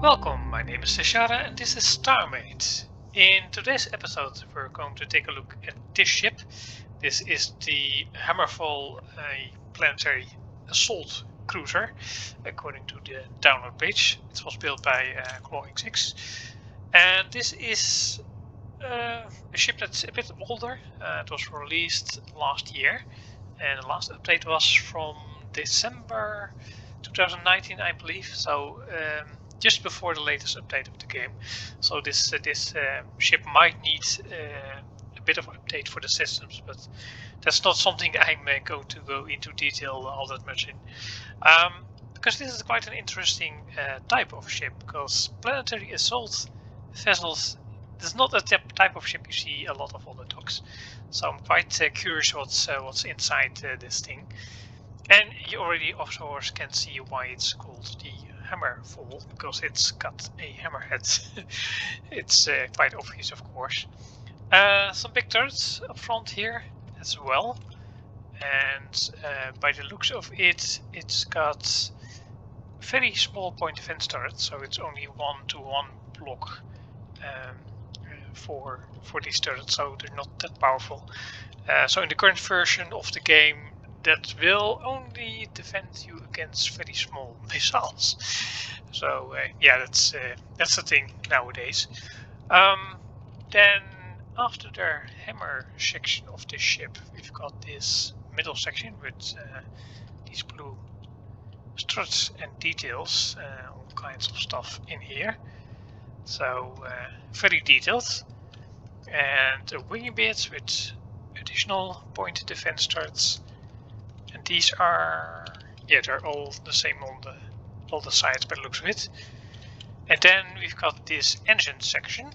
Welcome, my name is Seshara and this is StarMade. In today's episode we're going to take a look at this ship. This is the Hammerfall Planetary Assault Cruiser, according to the download page. It was built by Klawxx. And this is a ship that's a bit older. It was released last year and the last update was from December 2019, I believe. So just before the latest update of the game. So this ship might need a bit of update for the systems, but that's not something I'm going to go into detail all that much in. Because this is quite an interesting type of ship, because planetary assault vessels is not a type of ship you see a lot of other docks. So I'm quite curious what's inside this thing. And you already, of course, can see why it's called the Hammerfall, because it's got a hammerhead. It's quite obvious, of course. Some big turrets up front here as well. And by the looks of it, it's got very small point defense turrets, so it's only 1-to-1 block for these turrets, so they're not that powerful. So in the current version of the game, that will only defend you against very small missiles. So yeah, that's the thing nowadays. Then after the hammer section of this ship, we've got this middle section with these blue struts and details, all kinds of stuff in here. So very detailed, and wing bits with additional point defense struts. And these are, yeah, they're all the same on all the sides by the looks of it. And then we've got this engine section,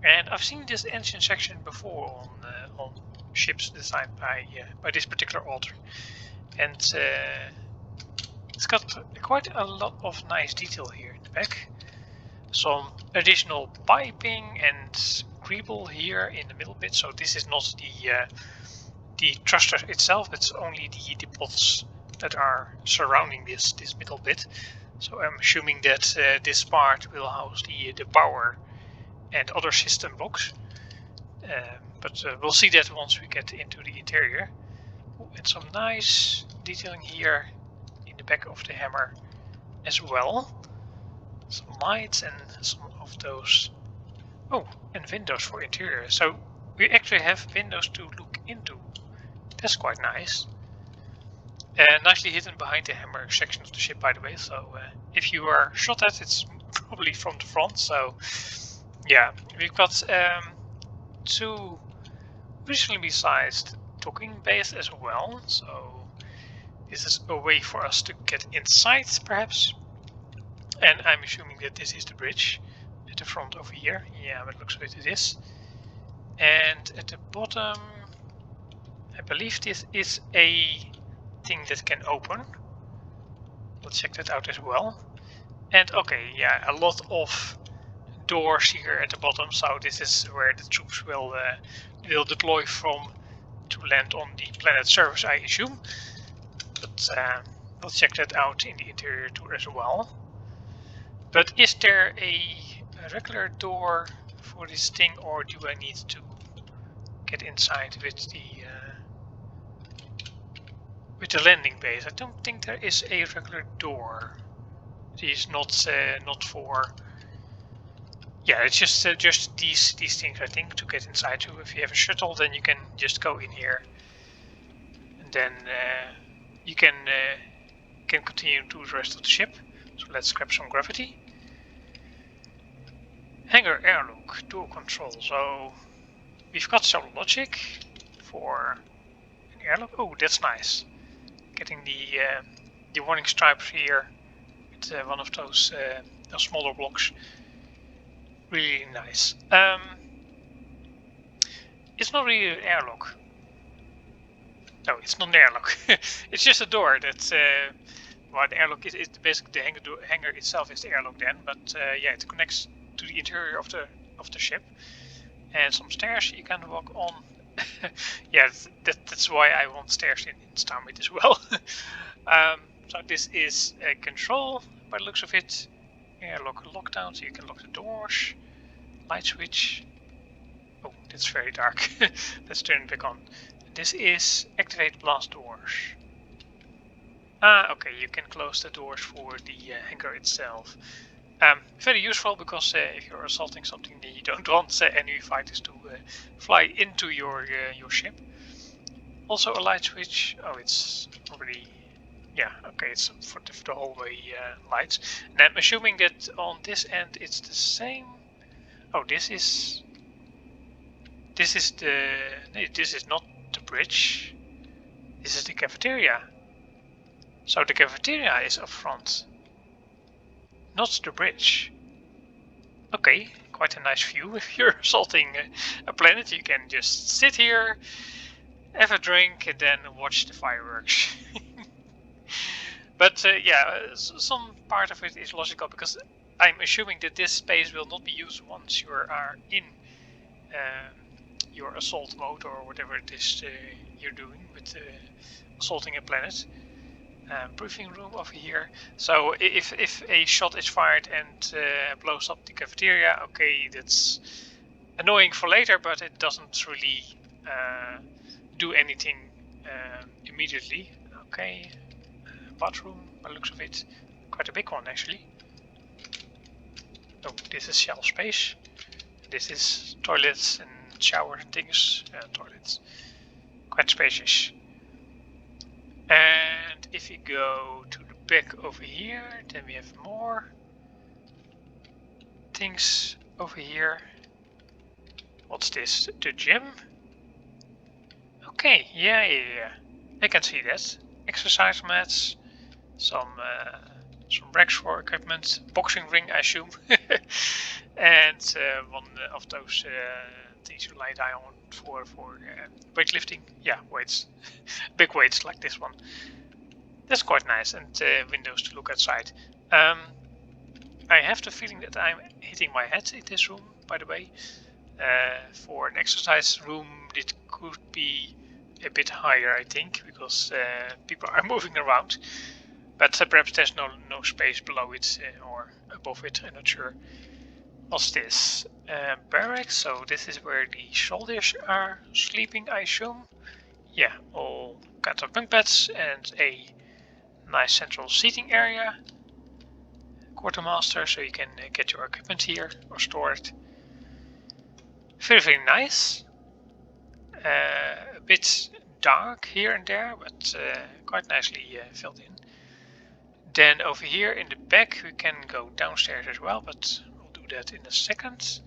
and I've seen this engine section before on ships designed by this particular author, and it's got quite a lot of nice detail here in the back. Some additional piping and greeble here in the middle bit. So this is not the thruster itself, it's only the pods that are surrounding this middle bit. So I'm assuming that this part will house the power and other system blocks. But we'll see that once we get into the interior. Ooh, and some nice detailing here in the back of the hammer as well. Some lights and some of those. Oh, and windows for interior. So we actually have windows to look into. That's quite nice. Nicely hidden behind the hammer section of the ship, by the way. So if you are shot at, it's probably from the front. So yeah, we've got two reasonably sized docking bays as well. So this is a way for us to get inside, perhaps. And I'm assuming that this is the bridge at the front over here. Yeah, it looks like it is. And at the bottom, I believe this is a thing that can open. Let's check that out as well. And okay, yeah, a lot of doors here at the bottom. So this is where the troops will deploy from to land on the planet surface, I assume. But let's check that out in the interior tour as well. But is there a regular door for this thing, or do I need to get inside with the landing base? I don't think there is a regular door. It is not for. Yeah, it's just these things, I think, to get inside. So if you have a shuttle, then you can just go in here, and then you can continue to the rest of the ship. So let's grab some gravity. Hangar airlock, dual control. So we've got some logic for an airlock. Oh, that's nice. Getting the warning stripes here with one of those smaller blocks. Really nice. It's not really an airlock. No, it's not an airlock. It's just a door that. Well, the airlock is basically the hangar itself is the airlock then, but yeah, it connects to the interior of the ship, and some stairs you can walk on. Yeah, that's why I want stairs in StarMade as well. So this is a control by the looks of it, Yeah, lockdown, so you can lock the doors. Light switch. Oh, that's very dark. Let's turn it back on. This is activate blast doors. Ah, okay, you can close the doors for the hangar itself. Very useful because if you're assaulting something, you don't want enemy fighters to fly into your ship. Also a light switch. Oh, it's already. Yeah, okay, it's for the hallway lights. And I'm assuming that on this end it's the same. Oh, this is the. No, this is not the bridge. This is the cafeteria. So the cafeteria is up front, not the bridge. Okay, quite a nice view. If you're assaulting a planet, you can just sit here, have a drink, and then watch the fireworks. But yeah, some part of it is logical because I'm assuming that this space will not be used once you are in your assault mode or whatever it is you're doing with assaulting a planet. Briefing room over here. So if a shot is fired and blows up the cafeteria, okay, that's annoying for later, but it doesn't really do anything immediately. Okay, bathroom, by the looks of it, quite a big one actually. Oh, this is shell space. This is toilets and showers and things. Toilets, quite spacious. And if you go to the back over here, then we have more things over here. What's this? The gym? Okay, yeah. I can see that. Exercise mats, some racks for equipment, boxing ring, I assume, and one of those things you lie down for weightlifting. Yeah, weights, big weights like this one. That's quite nice, and windows to look outside. I have the feeling that I'm hitting my head in this room, by the way. For an exercise room, it could be a bit higher, I think, because people are moving around. But perhaps there's no space below it or above it, I'm not sure. What's this? Barracks, so this is where the soldiers are sleeping, I assume. Yeah, all kinds of bunk beds and a nice central seating area. Quartermaster, so you can get your equipment here or store it. Very, very nice. A bit dark here and there, but quite nicely filled in. Then over here in the back we can go downstairs as well, but we'll do that in a second.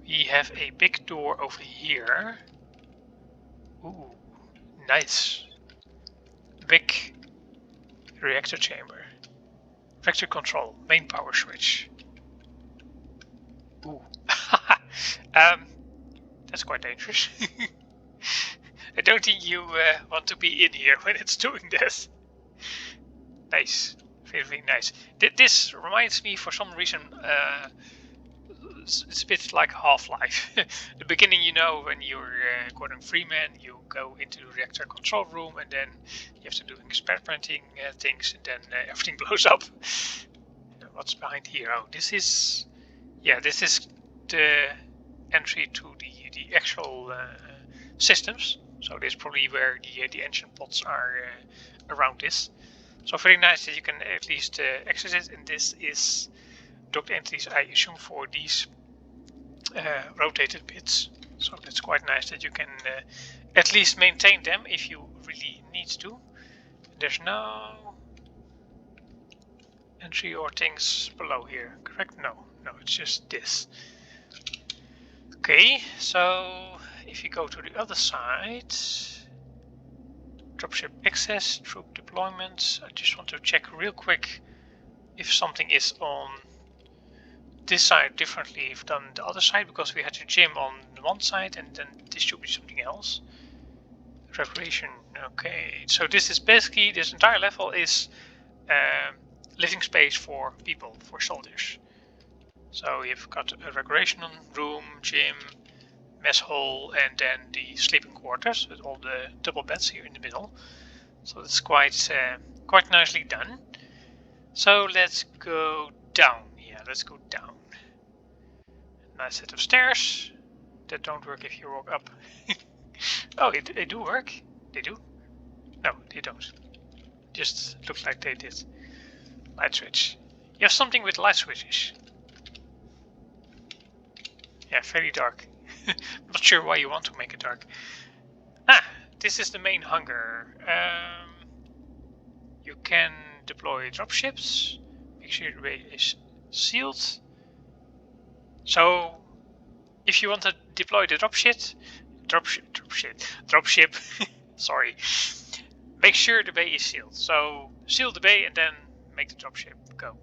We have a big door over here. Ooh, nice. Big reactor chamber. Vector control, main power switch. Ooh. That's quite dangerous. I don't think you want to be in here when it's doing this. Nice, very, very nice. This reminds me, for some reason, it's a bit like Half-Life. The beginning, you know, when you're Gordon Freeman, you go into the reactor control room, and then you have to do experimenting things, and then everything blows up. What's behind here? Oh, this is, yeah, this is the entry to the actual systems. So this is probably where the engine pods are around this. So very nice that you can at least access it, and this is docked entities, I assume, for these rotated bits. So that's quite nice that you can at least maintain them if you really need to. There's no entry or things below here, correct? No, it's just this. Okay, so if you go to the other side, dropship access, troop deployment. I just want to check real quick if something is on this side differently than the other side, because we had the gym on one side and then this should be something else. Recreation, okay. So this is basically, this entire level is living space for people, for soldiers. So you've got a recreation room, gym, mess hall, and then the sleeping quarters with all the double beds here in the middle. So that's quite nicely done. So let's go down. Yeah, let's go down. Nice set of stairs that don't work if you walk up. Oh, they do work. They do. No, they don't. Just looks like they did. Light switch. You have something with light switches. Yeah, very dark. Not sure why you want to make it dark. Ah, this is the main hangar. You can deploy dropships. Make sure the way is sealed. So, if you want to deploy the dropship, sorry. Make sure the bay is sealed. So, seal the bay and then make the dropship go.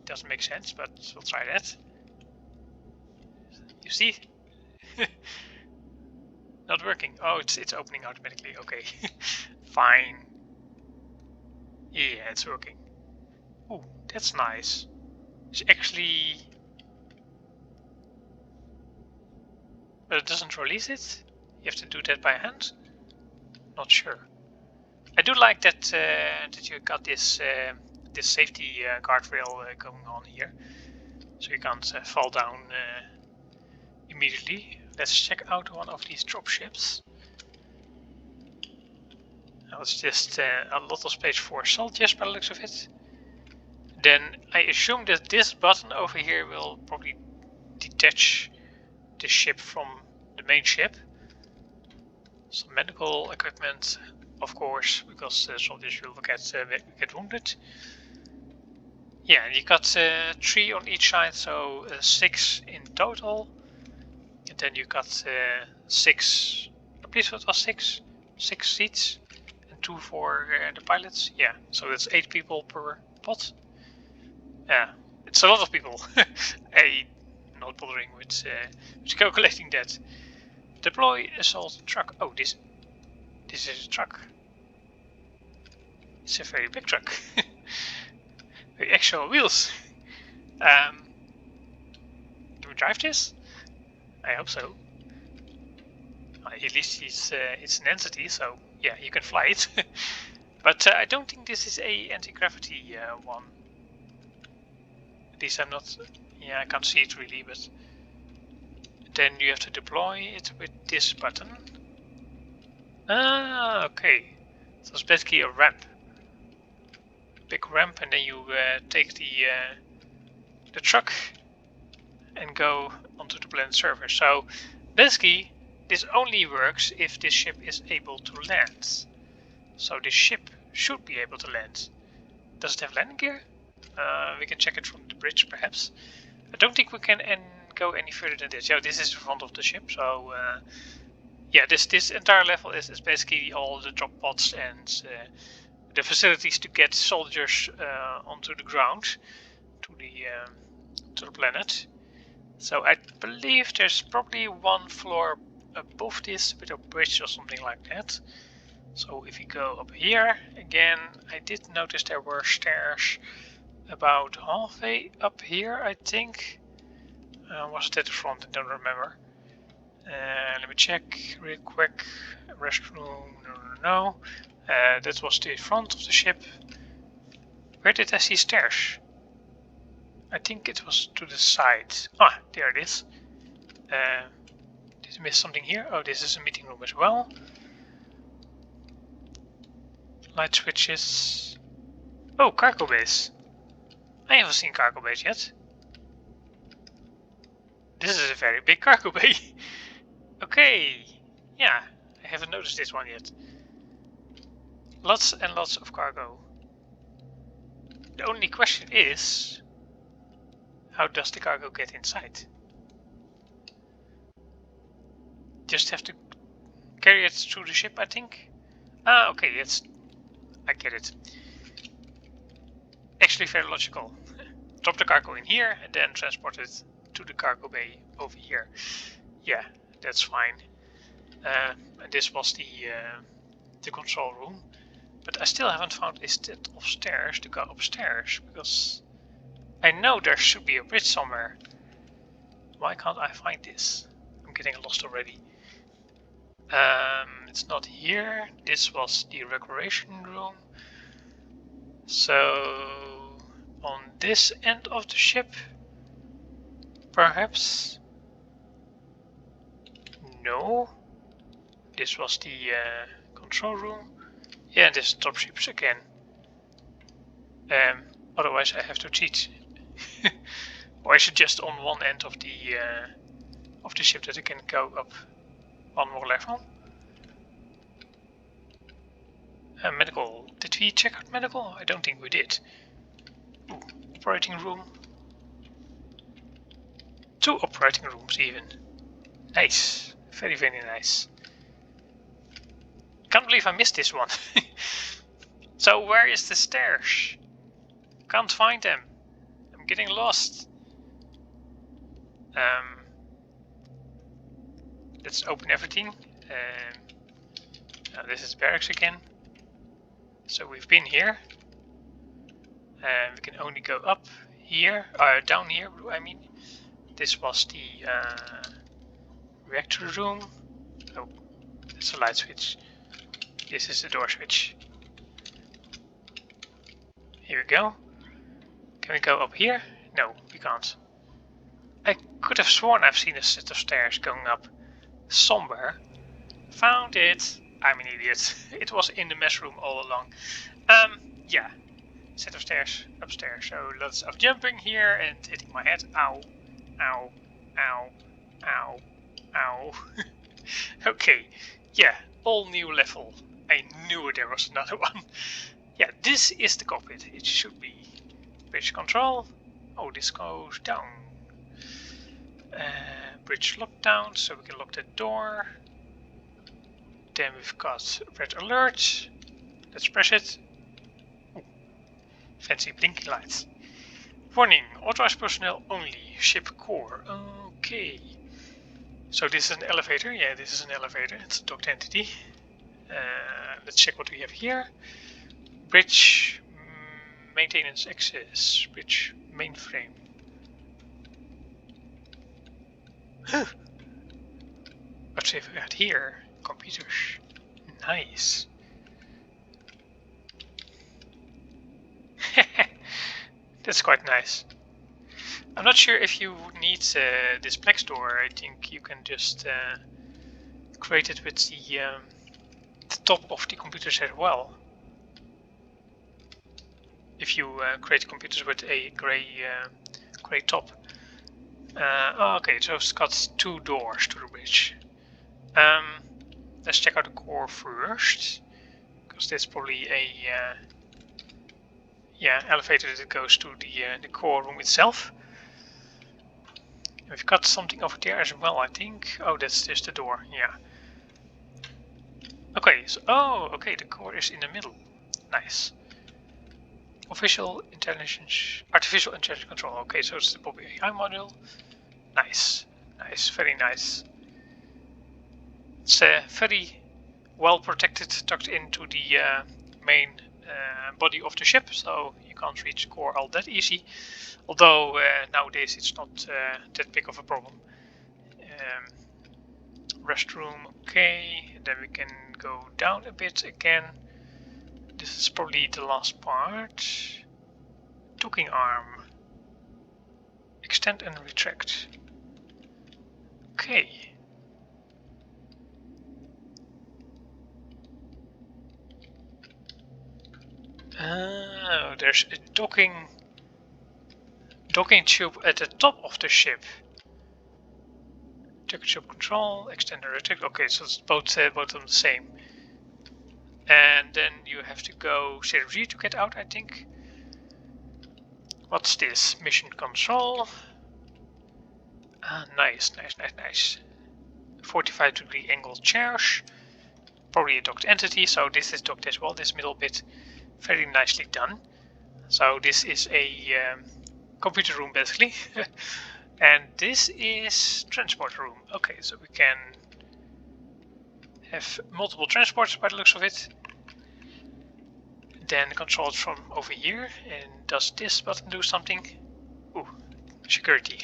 Doesn't make sense, but we'll try that. You see? Not working. Oh, it's opening automatically. Okay, fine. Yeah, it's working. Ooh, that's nice. It's actually, but it doesn't release it. You have to do that by hand. Not sure. I do like that that you got this this safety guardrail going on here, so you can't fall down immediately. Let's check out one of these dropships. Now it's just a lot of space for soldiers by the looks of it. Then I assume that this button over here will probably detach the ship from the main ship. Some medical equipment, of course, because soldiers will get wounded. Yeah, you got 3 on each side, so 6 in total. And then you got 6, I believe it was 6 seats, and 2 for the pilots. Yeah, so that's 8 people per pod. Yeah, it's a lot of people. I'm not bothering with calculating that. Deploy assault truck. Oh, this is a truck. It's a very big truck. With actual wheels. Can we drive this? I hope so. At least it's an entity, so yeah, you can fly it. But I don't think this is a anti-gravity one. At least I'm not. Yeah, I can't see it really, but then you have to deploy it with this button. Ah, okay. So it's basically a ramp. Big ramp, and then you take the truck and go onto the planet server. So basically, this only works if this ship is able to land. So this ship should be able to land. Does it have landing gear? We can check it from the bridge, perhaps. I don't think we can go any further than this. Yeah, this is the front of the ship, so yeah, this entire level is basically all the drop pods and the facilities to get soldiers onto the ground, to the planet. So I believe there's probably one floor above this with a bridge or something like that. So if you go up here again, I did notice there were stairs about halfway up here, I think. Was it at the front? I don't remember. Let me check real quick. Restroom, no. That was the front of the ship. Where did I see stairs? I think it was to the side. Ah, there it is. Did I miss something here? Oh, this is a meeting room as well. Light switches. Oh, cargo base. I haven't seen cargo base yet. This is a very big cargo bay. Okay, yeah, I haven't noticed this one yet. Lots and lots of cargo. The only question is, how does the cargo get inside? Just have to carry it through the ship, I think. Ah, okay, I get it. Actually very logical. Drop the cargo in here and then transport it to the cargo bay over here. Yeah, that's fine. And this was the control room. But I still haven't found a set of stairs to go upstairs, because I know there should be a bridge somewhere. Why can't I find this? I'm getting lost already. It's not here. This was the recreation room. So on this end of the ship? Perhaps? No. This was the control room. Yeah, this is top ships again. Otherwise I have to cheat. Or is it just on one end of the ship that I can go up one more level? Medical. Did we check out medical? I don't think we did. Ooh, operating room. 2 operating rooms even. Nice. Very, very nice. Can't believe I missed this one. So where is the stairs? Can't find them. I'm getting lost. Let's open everything. Now this is barracks again. So we've been here. We can only go up here, down here, I mean. This was the reactor room. Oh, that's a light switch. This is the door switch. Here we go. Can we go up here? No, we can't. I could have sworn I've seen a set of stairs going up somewhere. Found it. I'm an idiot. It was in the mess room all along. Yeah. Set of stairs upstairs. So lots of jumping here and hitting my head. Ow. Ow. Ow. Ow. Ow. Okay. Yeah. All new level. I knew there was another one. Yeah, this is the cockpit. It should be. Bridge control. Oh, this goes down. Bridge lockdown, so we can lock the door. Then we've got red alert. Let's press it. Ooh, fancy blinking lights. Warning, authorized personnel only, ship core. Okay. So this is an elevator. Yeah, this is an elevator. It's a docked entity. Let's check what we have here. Bridge maintenance access. Bridge mainframe. What have we got here? Computers. Nice. That's quite nice. I'm not sure if you would need this Plex door. I think you can just create it with the top of the computers as well. If you create computers with a grey top. Okay, so it's got 2 doors to the bridge. Let's check out the core first, because that's probably a elevator that goes to the core room itself. We've got something over there as well, I think. Oh, that's just the door. Yeah. Okay. So okay. The core is in the middle. Nice. Artificial intelligence control. Okay, so it's the Bobby AI module. Nice, nice, very nice. It's very well protected, tucked into the main body of the ship, so you can't reach the core all that easy. Although nowadays it's not that big of a problem. Restroom, okay. And then we can go down a bit again. This is probably the last part. Docking arm. Extend and retract. Okay. There's a docking tube at the top of the ship. Temperature control, extend and retract. Okay, so it's both of them the same. And then you have to go CRG to get out, I think. What's this? Mission control. Nice, nice, nice, nice. 45-degree angle chairs. Probably a docked entity, so this is docked as well, this middle bit. Very nicely done. So this is a computer room basically. And this is transport room. Okay, so we can have multiple transports by the looks of it. Then control it from over here. And does this button do something? Ooh, security.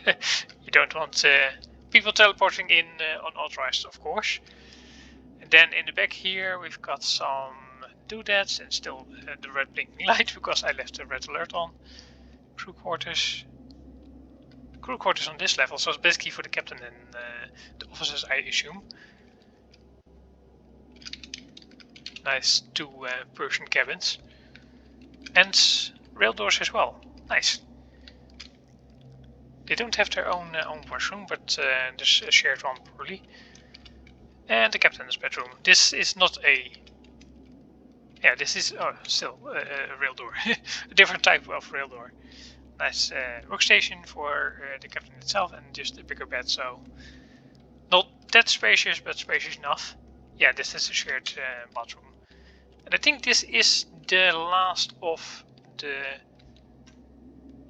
You don't want people teleporting in unauthorized, of course. And then in the back here we've got some doodads and still the red blinking light because I left the red alert on. crew quarters. Crew quarters on this level, so it's basically for the captain and the officers, I assume. Nice 2 Persian cabins. And rail doors as well. Nice. They don't have their own washroom, but there's a shared one probably. And the captain's bedroom. This is not a... Yeah, this is still a rail door. A different type of rail door. Nice workstation for the captain itself, and just a bigger bed, so not that spacious, but spacious enough. Yeah, this is a shared bathroom. And I think this is the last of the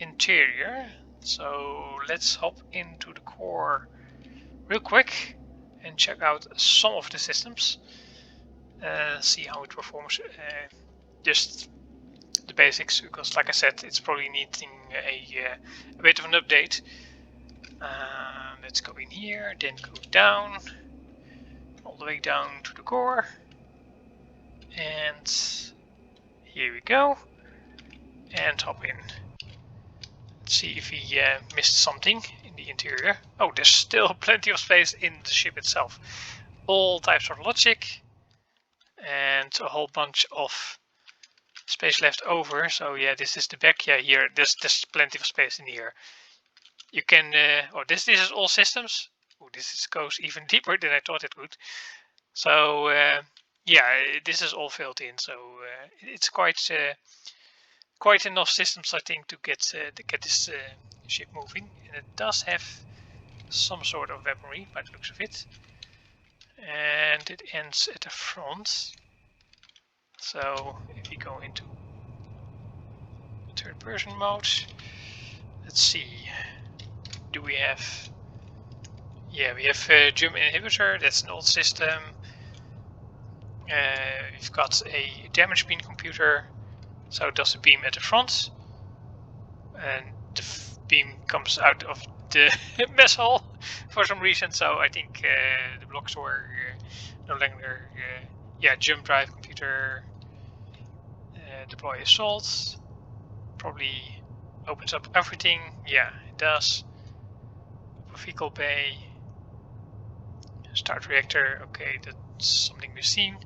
interior. So let's hop into the core real quick and check out some of the systems. See how it performs. Just the basics, because like I said, it's probably needing a bit of an update. Let's go in here, then go down, all the way down to the core. And here we go. And hop in. Let's see if we missed something in the interior. Oh, there's still plenty of space in the ship itself. All types of logic. And a whole bunch of space left over. So yeah, this is the back. Yeah, here there's plenty of space in here. You can this is all systems. Oh, this goes even deeper than I thought it would. So yeah, this is all filled in. So it's quite enough systems, I think, to get this ship moving. And it does have some sort of weaponry by the looks of it. And it ends at the front. So if we go into third person mode, let's see, do we have, yeah, we have jump inhibitor, that's an old system. We've got a damage beam computer, so it does a beam at the front, and the beam comes out of the mess hall for some reason, so I think the blocks were no longer, yeah, jump drive computer, deploy assault, probably opens up everything. Yeah, it does. Vehicle bay, start reactor. Okay, that's something we've seen.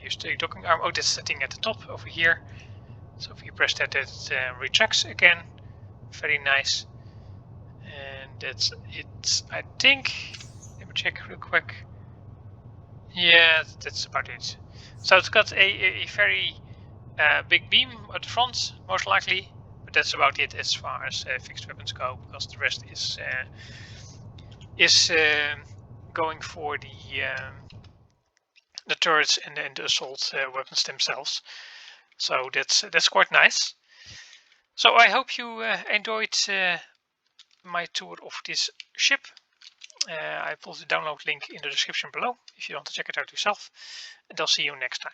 Here's the docking arm. Oh, that's the thing at the top over here. So if you press that, it retracts again. Very nice. And that's it, I think. Let me check real quick. Yeah, that's about it. So it's got a very big beam at the front, most likely, but that's about it as far as fixed weapons go, because the rest is going for the turrets and the assault weapons themselves. So that's quite nice. So I hope you enjoyed my tour of this ship. I put the download link in the description below if you want to check it out yourself, and I'll see you next time.